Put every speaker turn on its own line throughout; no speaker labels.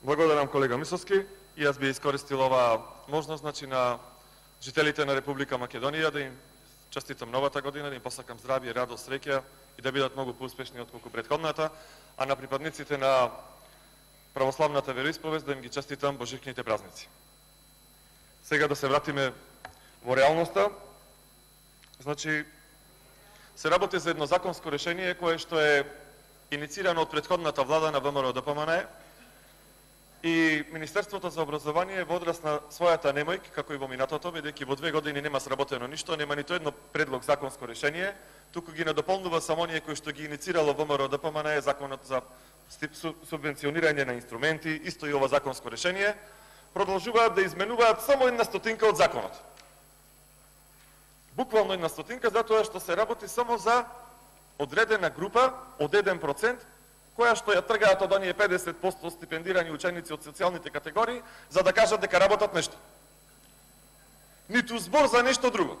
Благодарам, колега Мисовски. И јас би искористил оваа можност, на жителите на Република Македонија да им честитам новата година, да им посакам здравје, радост, среќа и да бидат многу поуспешни отколку претходната, а на припадниците на православната вероисповест да им ги честитам божичните празници. Сега да се вратиме во реалноста. Се работи за едно законско решение кое што е инициирано од претходната влада на ВМРО-ДПМНЕ и Министерството за образование во одраз на својата немојка, како и во минатото, бидејќи во 2 години нема сработено ништо, нема нито едно предлог законско решение, туку ги надополнува само оние кои што ги инициирало ВМРО-ДПМНЕ, законот за субвенционирање на инструменти, исто и ова законско решение, продолжуваат да изменуваат само 1/100 од законот. Буквално 1/100, затоа што се работи само за одредена група од 1%, која што ја тргаат од оние 50% стипендирани ученици од социјалните категории, за да кажат дека работат нешто. Ниту збор за нешто друго.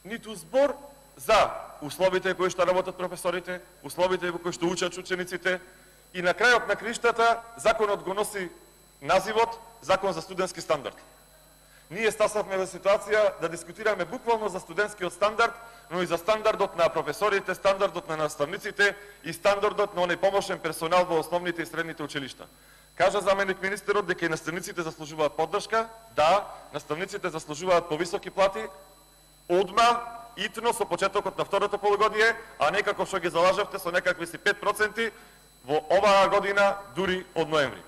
Ниту збор за условите кои што работат професорите, условите во кои што учат учениците, и на крајот на криштата законот го носи називот Закон за студентски стандард. Ние стасавме во ситуација да дискутираме буквално за студентскиот стандард, но и за стандардот на професорите, стандардот на наставниците и стандардот на оној помошен персонал во основните и средните училишта. Кажа заменик министерот дека и наставниците заслужуваат поддршка. Да, наставниците заслужуваат повисоки плати, одма, итно со почетокот на второто полугодие, а не како што ги залажавте со некакви си 5% во оваа година, дури од ноември.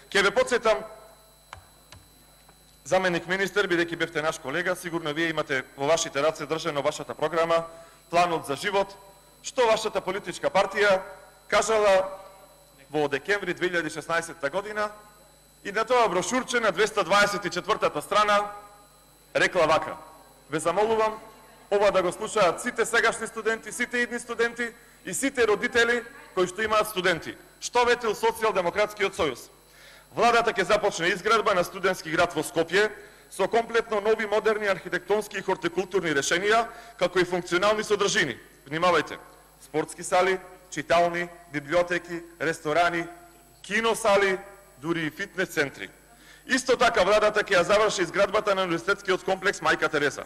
Ке ве потсетам, заменик министер, бидејќи бевте наш колега, сигурно вие имате во вашите раце држано вашата програма, планот за живот, што вашата политичка партија кажала во декември 2016 година и на тоа брошурче на 224-та страна рекла вака: ве замолувам ова да го слушаат сите сегашни студенти, сите идни студенти и сите родители кои што имаат студенти. Што ветил Социјалдемократскиот сојуз? Владата ќе започне изградба на студентски град во Скопје со комплетно нови модерни архитектонски и хортикултурни решенија, како и функционални содржини. Внимавајте: спортски сали, читални, библиотеки, ресторани, киносали, дури и фитнес центри. Исто така владата ќе ја заврши изградбата на универзитетскиот комплекс Мајка Тереза.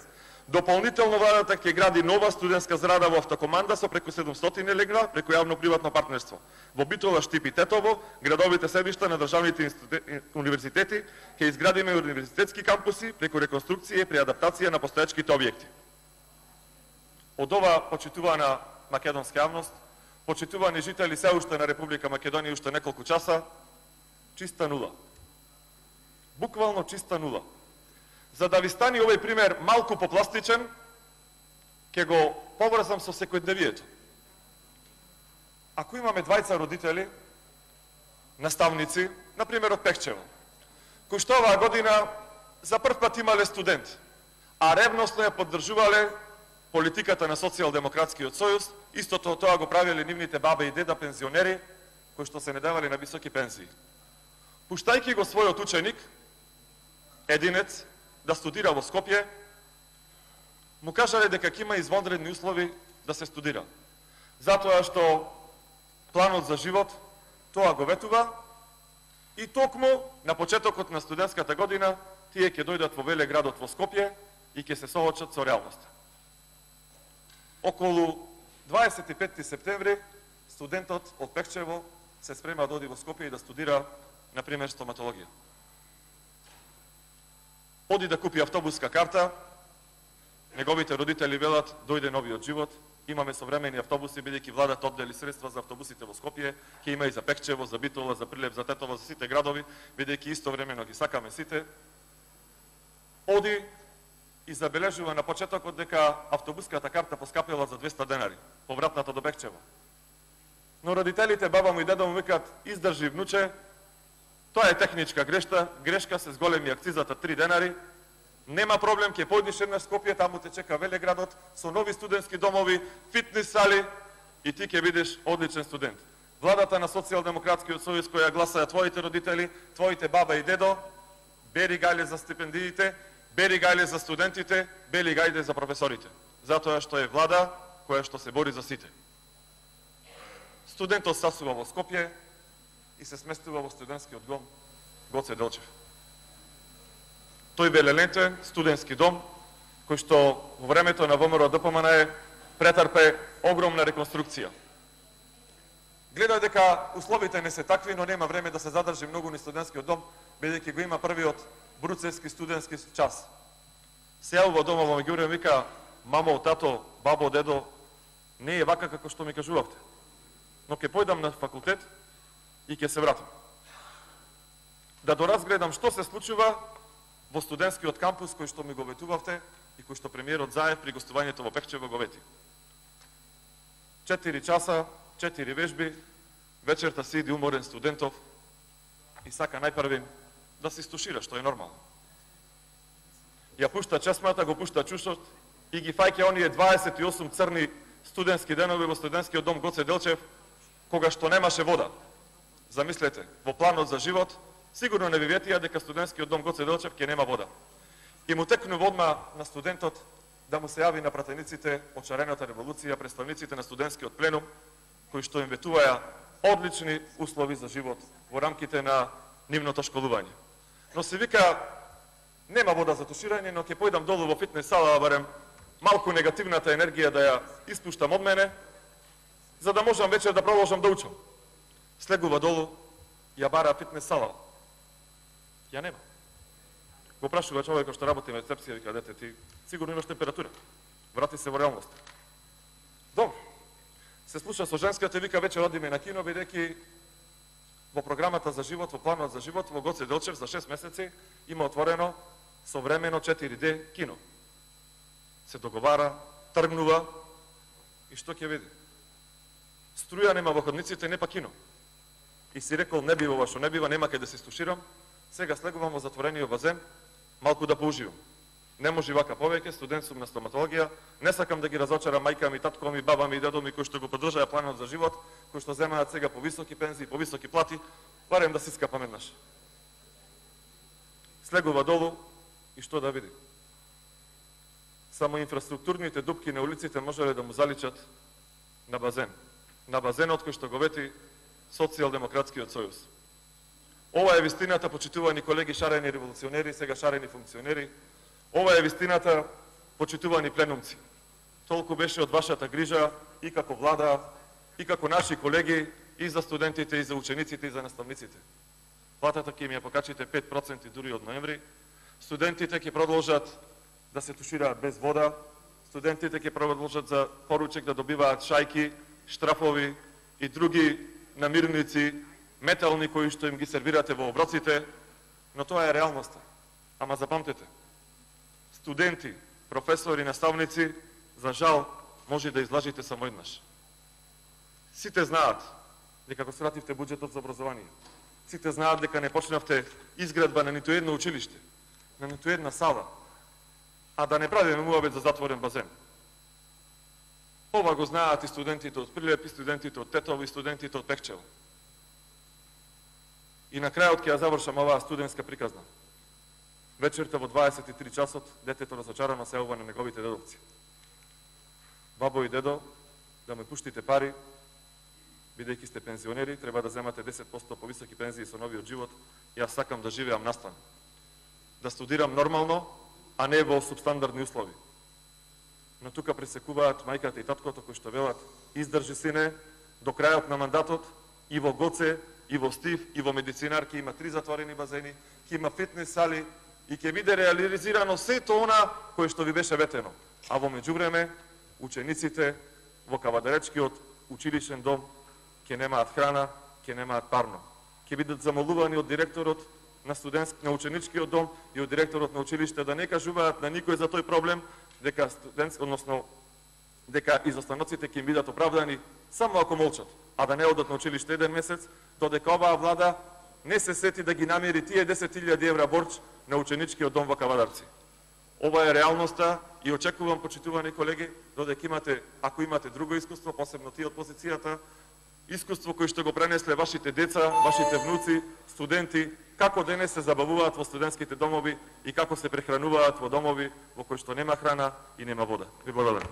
Дополнително владата ќе гради нова студентска зграда во Автокоманда со преку 700 легла преку јавно-приватно партнерство. Во Битола, Штип и Тетово, градовите седишта на државните универзитети, ќе изградиме универзитетски кампуси преку реконструкција и преадаптација на постоечките објекти. Од ова почитувана македонска јавност, почитувани жители се уште на Република Македонија уште неколку часа, чиста нула. Буквално чиста нула. За да ви стане овој пример малку попластичен, ќе го поврзам со секојдневието. Ако имаме двајца родители, наставници, например од Пехчево, кои што оваа година за прв пат имале студент, а ревносно ја поддржувале политиката на Социјалдемократскиот сојуз, истото тоа го правеле нивните баба и деда пензионери, кои што се недавале на високи пензии. Пуштајќи го својот ученик, единец, да студира во Скопје, му кажале дека ќе има извонредни услови да се студира. Затоа што планот за живот тоа го ветува и токму на почетокот на студентската година тие ќе дојдат во велеградот во Скопје и ќе се соочат со реалноста. Околу 25 септември студентот од Пехчево се спрема да оди во Скопје и да студира, например, стоматологија. Оди да купи автобуска карта, неговите родители велат: дојде новиот живот, имаме современи автобуси, бидејќи владата оддели средства за автобусите во Скопје, ќе има и за Пехчево, за Битола, за Прилеп, за Тетово, за сите градови, бидејќи истовремено ги сакаме сите. Оди и забележува на почетокот дека автобуската карта поскапела за 200 денари, повратната до Пехчево. Но родителите, баба му и деда му викаат: издржи, внуче, тоа е техничка грешка се зголеми акцизата 3 денари, нема проблем, ќе појдеш еднаш Скопје, таму те чека велеградот со нови студентски домови, фитнес сали и ти ќе бидеш одличен студент. Владата на Социјалдемократскиот сојуз која гласаа твоите родители, твоите баба и дедо, бери гајле за стипендиите, бери гајле за студентите, бери гајле за професорите. Затоа што е влада која што се бори за сите. Студентот стасува во Скопје, и се сместува во студентскиот дом Гоце Делчев. Тој велелентен студентски дом, кој што во времето на ВМРО ДПМН претрпе огромна реконструкција. Гледа дека условите не се такви, но нема време да се задржи многу на студентскиот дом, бидејќи го има првиот бруцевски студентски час. Се јавува дома во Меѓурје, вика: мамо, тато, бабо, дедо, не е вака како што ми кажувавте. Но ќе појдам на факултет и ќе се вратам. Да доразгледам што се случува во студентскиот кампус кој што ми го ветувавте и кој што премиерот Заев при гостувањето во Пехчево го вети. 4 часа, 4 вежби, вечерта сиди уморен студентов и сака најпрвин да се истушира, што е нормално. Ја пушта чесмата, го пушта чушот и ги фаќа оние 28 црни студентски денови во студентскиот дом Гоце Делчев, кога што немаше вода. Замислете, во планот за живот, сигурно не ви ветија дека студентскиот дом Гоце Делчев ќе нема вода. И му текнува одма на студентот да му се јави на пратениците од Шарената револуција, представниците на студентскиот пленум, кои што им ветуваја одлични услови за живот во рамките на нивното школување. Но се вика, нема вода за туширање, но ќе појдам долу во фитнес сала, барем малку негативната енергија да ја испуштам од мене, за да можам вечер да продолжам да учам. Слегува долу, ја бара фитнес сала. Ја нема. Го прашува човекот што работи на рецепција, вика: дете, ти сигурно имаш температура. Врати се во реалност. Добро. Се слуша со женската, вика: вечер одиме на кино, бидејќи во програмата за живот, во планот за живот, во Гоце Делчев за 6 месеци има отворено современо 4D кино. Се договара, тргнува и што ќе види? Струја нема во ходниците, не па кино. И си рекол: не бива што не бива, нема кај да се стуширам, сега слегувам во затворениот базен, малку да поуживам. Не може вака повеќе, студент сум на стоматологија, не сакам да ги разочарам мајка ми, татко ми, баба ми и дедо ми, кои што го поддржаа планот за живот, кои што земаат сега по високи пензии, по високи плати, барем да си скапам еднаш. Слегува долу и што да види? Само инфраструктурните дупки на улиците можеле да му заличат на базен. На базенот кој што го вети Социјалдемократскиот сојуз. Ова е вистината, почитувани колеги шарени револуционери, сега шарени функционери. Ова е вистината, почитувани пленумци. Толку беше од вашата грижа и како влада, и како наши колеги, и за студентите, и за учениците, и за наставниците. Платата ќе им ја покачите 5% дури од ноември. Студентите ќе продолжат да се тушираат без вода. Студентите ќе продолжат за поручек да добиваат шајки, штрафови и други намирници, метални кои што им ги сервирате во оброците, но тоа е реалноста. Ама запамтете, студенти, професори, наставници, за жал, може да излажите само еднаш. Сите знаат дека го свративте буџетот за образование. Сите знаат дека не почнавте изградба на ниту едно училиште, на ниту една сала, а да не правиме муабет за затворен базен. Ова го знаат и студентите од Прилеп, и студентите од Тетово, и студентите од Пехчево. И на крајот ќе ја завршам оваа студентска приказна. Вечерта во 23 часот детето разочарано се јавува на неговите дедовци. Бабо и дедо, да ме пуштите пари, бидејќи сте пензионери, треба да земате 10% повисоки пензии со новиот живот, јас сакам да живеам настан. Да студирам нормално, а не во субстандардни услови. Но тука пресекуваат мајката и таткото кои што велат: издржи сине до крајот на мандатот, и во Гоце, и во Стив, и во Медицинар ќе има 3 затворени базени, ќе има фитнес сали и ќе биде реализирано сето она кое што ви беше ветено. А во меѓувреме, учениците во Кавадаречкиот училишен дом ќе немаат храна, ќе немаат парно. Ќе бидат замолувани од директорот на ученичкиот дом и од директорот на училиште да не кажуваат на никој за тој проблем, дека дека изостаноците ќе им бидат оправдани само ако молчат, а да не одат на училиште 1 месец, додека оваа влада не се сети да ги намери тие 10.000 евра борч на ученичкиот дом во Кавадарци. Ова е реалноста и очекувам, почитувани колеги, додека имате, ако имате друго искуство, посебно тие од позицијата, искуство кој што го пренесле вашите деца, вашите внуци, студенти, како денес се забавуваат во студентските домови и како се прехрануваат во домови во кои што нема храна и нема вода. Ви благодарам.